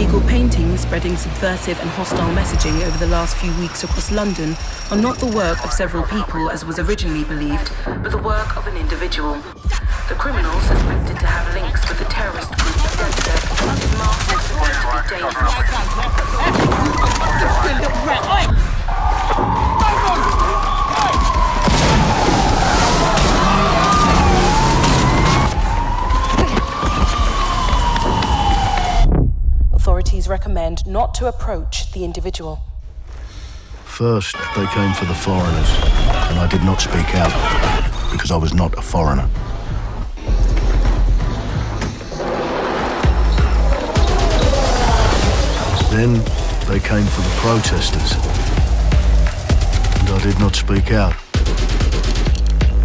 illegal paintings spreading subversive and hostile messaging over the last few weeks across London are not the work of several people, as was originally believed, but the work of an individual. The criminal, suspected to have links with the terrorist group Delta, is marked as potentially dangerous. Authorities recommend not to approach the individual. First, they came for the foreigners, and I did not speak out because I was not a foreigner. Then, they came for the protesters, and I did not speak out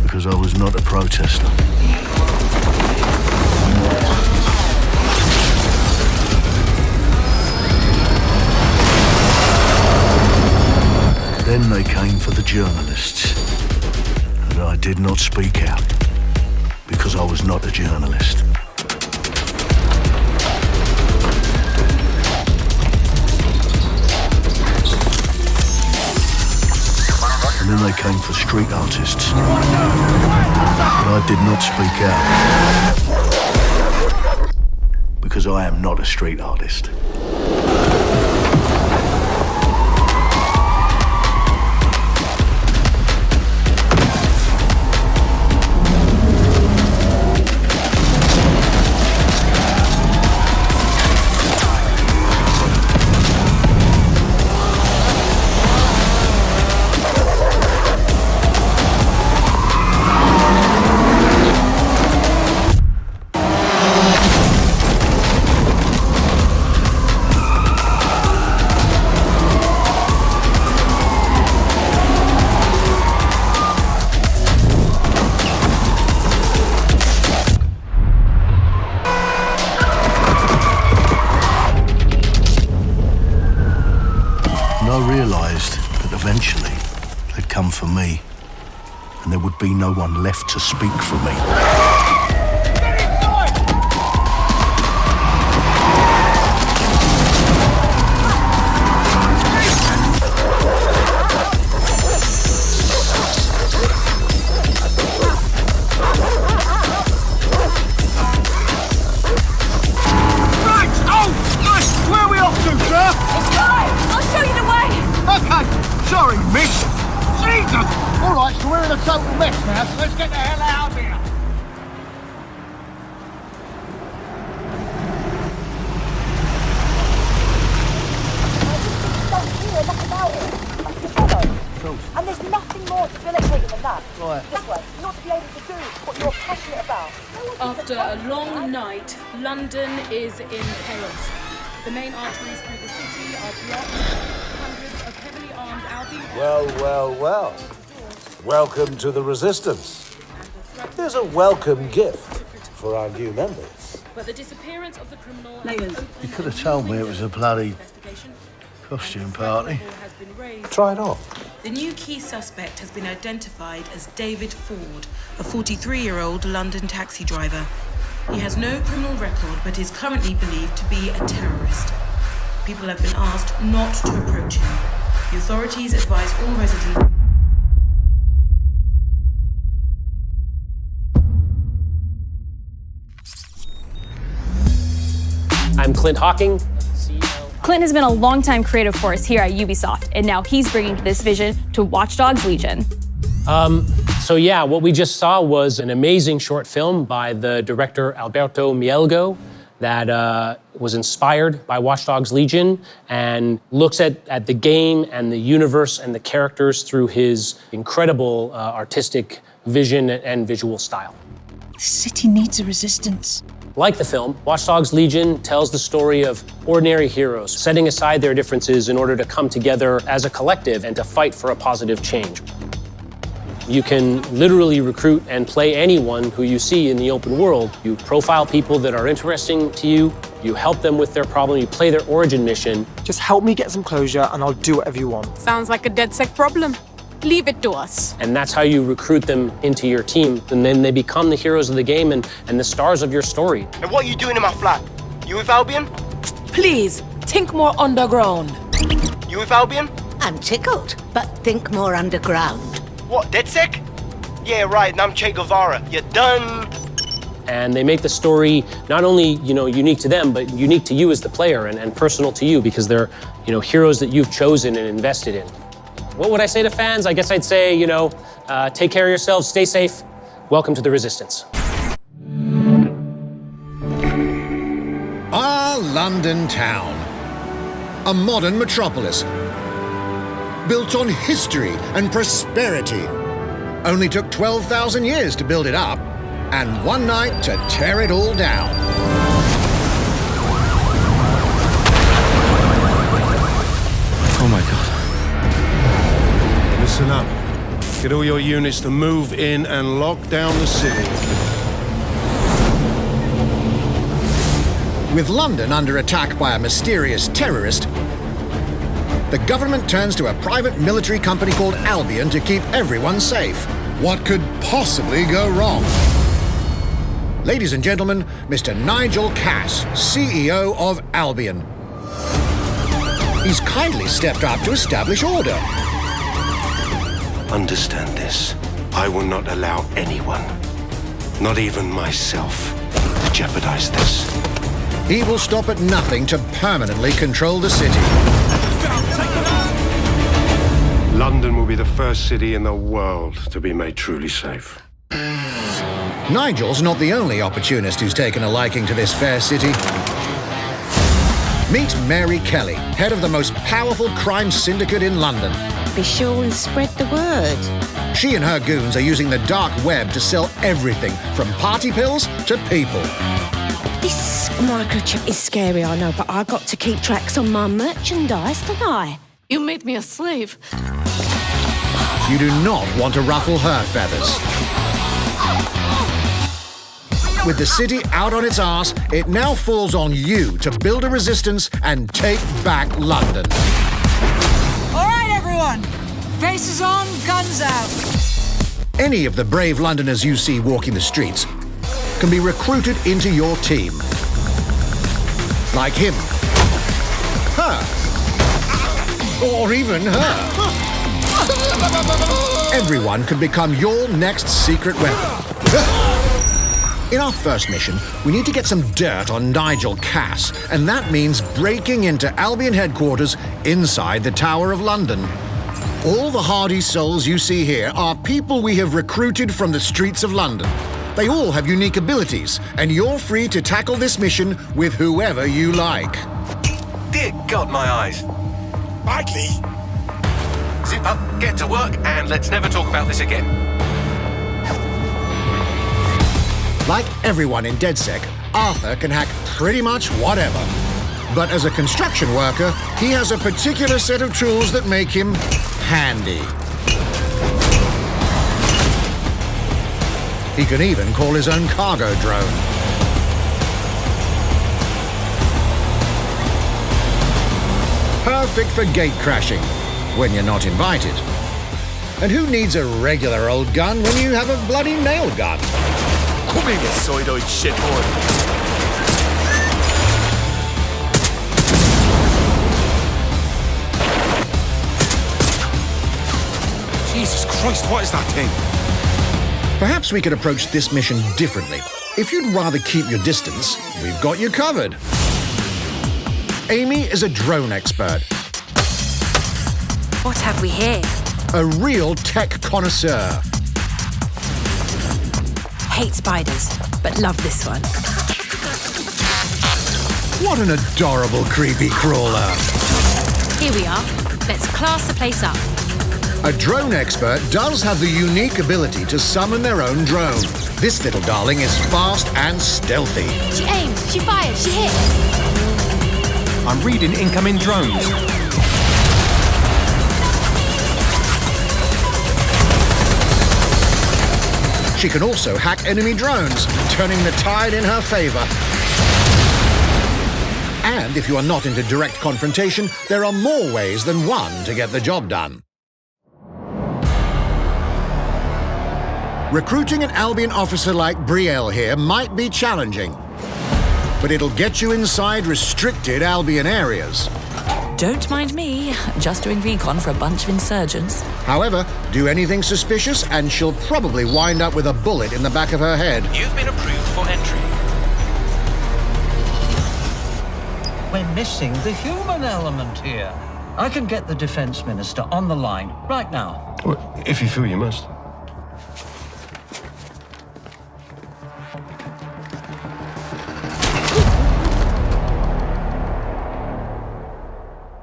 because I was not a protester. Then they came for the journalists, and I did not speak out because I was not a journalist. And then they came for street artists, but I did not speak out because I am not a street artist. Eventually, they'd come for me, and there would be no one left to speak for me. Right! Oh! Nice! Where are we off to, sir? It's fine! I'll show you the way! Okay, sorry, miss. Jesus! All right, so we're in a total mess now, so let's get the hell out of here. Don't hear enough about it. You follow? And there's nothing more debilitating than that. Right. This way, not to be able to do what you're passionate about. After a long night, London is in chaos. The main arteries through the city are blocked. Hundreds of heavily armed Albion... Well. Welcome to the Resistance. Here's a welcome gift for our new members. But the disappearance of the criminal... You could have told me it was a bloody costume party. Try it on. The new key suspect has been identified as David Ford, a 43-year-old London taxi driver. He has no criminal record, but is currently believed to be a terrorist. People have been asked not to approach him. The authorities advise all residents... I'm Clint Hawking. Clint has been a longtime creative force here at Ubisoft, and now he's bringing this vision to Watch Dogs Legion. What we just saw was an amazing short film by the director Alberto Mielgo that was inspired by Watch Dogs Legion and looks at the game and the universe and the characters through his incredible artistic vision and visual style. The city needs a resistance. Like the film, Watch Dogs Legion tells the story of ordinary heroes setting aside their differences in order to come together as a collective and to fight for a positive change. You can literally recruit and play anyone who you see in the open world. You profile people that are interesting to you, you help them with their problem, you play their origin mission. Just help me get some closure and I'll do whatever you want. Sounds like a DedSec problem. Leave it to us. And that's how you recruit them into your team. And then they become the heroes of the game and the stars of your story. And what are you doing in my flat? You with Albion? Please, Think more underground. You with Albion? I'm tickled, but think more underground. What, DedSec? Yeah, right, and I'm Che Guevara. You done? And they make the story not only, unique to them, but unique to you as the player and personal to you because they're, heroes that you've chosen and invested in. What would I say to fans? I guess I'd say, take care of yourselves, stay safe. Welcome to the Resistance. Our London town. A modern metropolis. Built on history and prosperity. Only took 12,000 years to build it up, and one night to tear it all down. Oh my God. Listen up. Get all your units to move in and lock down the city. With London under attack by a mysterious terrorist, the government turns to a private military company called Albion to keep everyone safe. What could possibly go wrong? Ladies and gentlemen, Mr. Nigel Cass, CEO of Albion. He's kindly stepped up to establish order. Understand this. I will not allow anyone, not even myself, to jeopardize this. He will stop at nothing to permanently control the city. London will be the first city in the world to be made truly safe. Nigel's not the only opportunist who's taken a liking to this fair city. Meet Mary Kelly, head of the most powerful crime syndicate in London. Be sure and spread the word. She and her goons are using the dark web to sell everything from party pills to people. This microchip is scary, I know, but I got to keep tracks on my merchandise, don't I? You made me a slave. You do not want to ruffle her feathers. With the city out on its arse, it now falls on you to build a resistance and take back London. All right, everyone. Faces on, guns out. Any of the brave Londoners you see walking the streets can be recruited into your team. Like him. Her. Or even her. Everyone can become your next secret weapon. In our first mission, we need to get some dirt on Nigel Cass, and that means breaking into Albion headquarters inside the Tower of London. All the hardy souls you see here are people we have recruited from the streets of London. They all have unique abilities, and you're free to tackle this mission with whoever you like. Dear God, my eyes. Badly. Zip up, get to work, and let's never talk about this again. Like everyone in DedSec, Arthur can hack pretty much whatever. But as a construction worker, he has a particular set of tools that make him handy. He can even call his own cargo drone. Perfect for gate crashing, when you're not invited. And who needs a regular old gun when you have a bloody nail gun? Come here, you soidoid shitboy. Jesus Christ, what is that thing? Perhaps we could approach this mission differently. If you'd rather keep your distance, we've got you covered. Amy is a drone expert. What have we here? A real tech connoisseur. Hate spiders, but love this one. What an adorable creepy crawler. Here we are. Let's class the place up. A drone expert does have the unique ability to summon their own drone. This little darling is fast and stealthy. She aims, she fires, she hits. I'm reading incoming drones. She can also hack enemy drones, turning the tide in her favor. And if you are not into direct confrontation, there are more ways than one to get the job done. Recruiting an Albion officer like Brielle here might be challenging. but it'll get you inside restricted Albion areas. Don't mind me, just doing recon for a bunch of insurgents. However, do anything suspicious and she'll probably wind up with a bullet in the back of her head. You've been approved for entry. We're missing the human element here. I can get the Defence Minister on the line right now. Well, if you feel you must.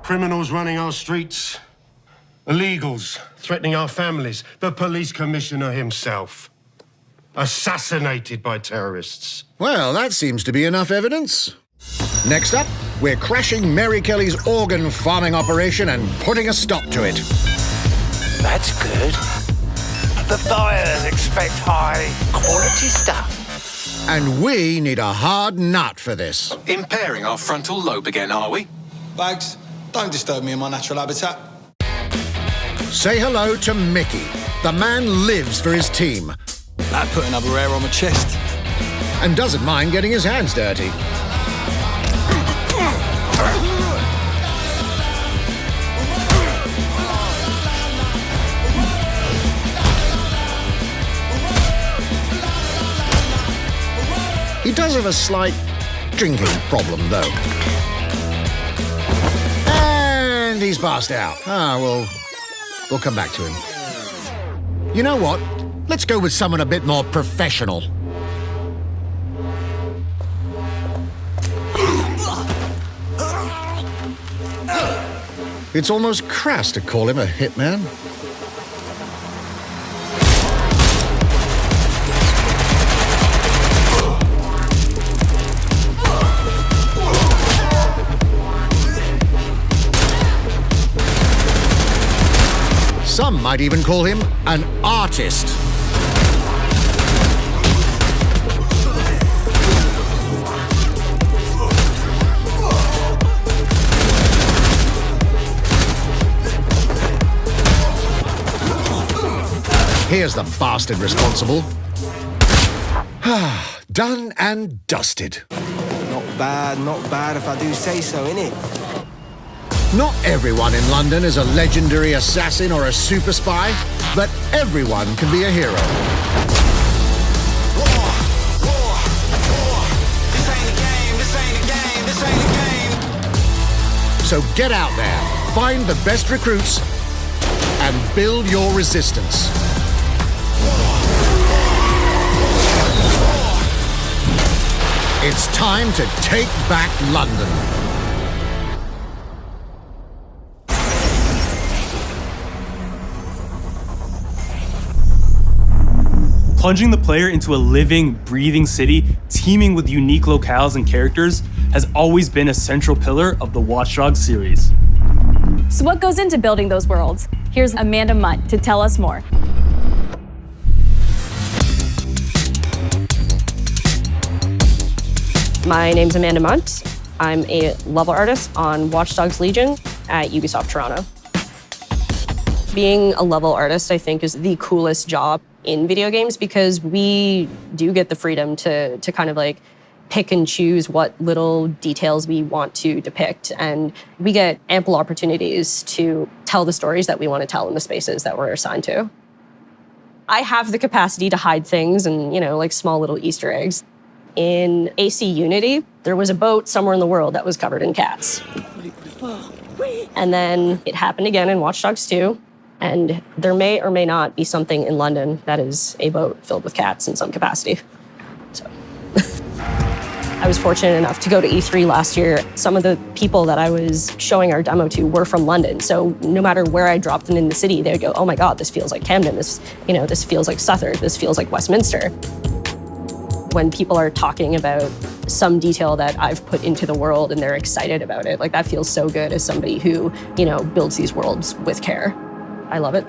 Criminals running our streets, illegals threatening our families, the police commissioner himself, assassinated by terrorists. Well, that seems to be enough evidence. Next up, we're crashing Mary Kelly's organ farming operation and putting a stop to it. That's good. The buyers expect high quality stuff. And we need a hard nut for this. Impairing our frontal lobe again, are we? Bags, don't disturb me in my natural habitat. Say hello to Mickey. The man lives for his team. That put another hair on my chest. And doesn't mind getting his hands dirty. He does have a slight drinking problem, though. And he's passed out. We'll come back to him. You know what? Let's go with someone a bit more professional. It's almost crass to call him a hitman. Some might even call him an artist. Here's the bastard responsible. Done and dusted. Not bad if I do say so, innit? Not everyone in London is a legendary assassin or a super spy, but everyone can be a hero. So get out there, find the best recruits, and build your resistance. It's time to take back London. Plunging the player into a living, breathing city teeming with unique locales and characters has always been a central pillar of the Watch Dogs series. So what goes into building those worlds? Here's Amanda Munt to tell us more. My name's Amanda Munt. I'm a level artist on Watch Dogs Legion at Ubisoft Toronto. Being a level artist, I think, is the coolest job in video games because we do get the freedom to kind of like pick and choose what little details we want to depict. And we get ample opportunities to tell the stories that we want to tell in the spaces that we're assigned to. I have the capacity to hide things and, like small little Easter eggs. In AC Unity, there was a boat somewhere in the world that was covered in cats. And then it happened again in Watch Dogs 2. And there may or may not be something in London that is a boat filled with cats in some capacity. So I was fortunate enough to go to E3 last year. Some of the people that I was showing our demo to were from London. So no matter where I dropped them in the city, they'd go, oh my God, this feels like Camden. This feels like Southwark. This feels like Westminster. When people are talking about some detail that I've put into the world and they're excited about it, like that feels so good as somebody who, builds these worlds with care. I love it.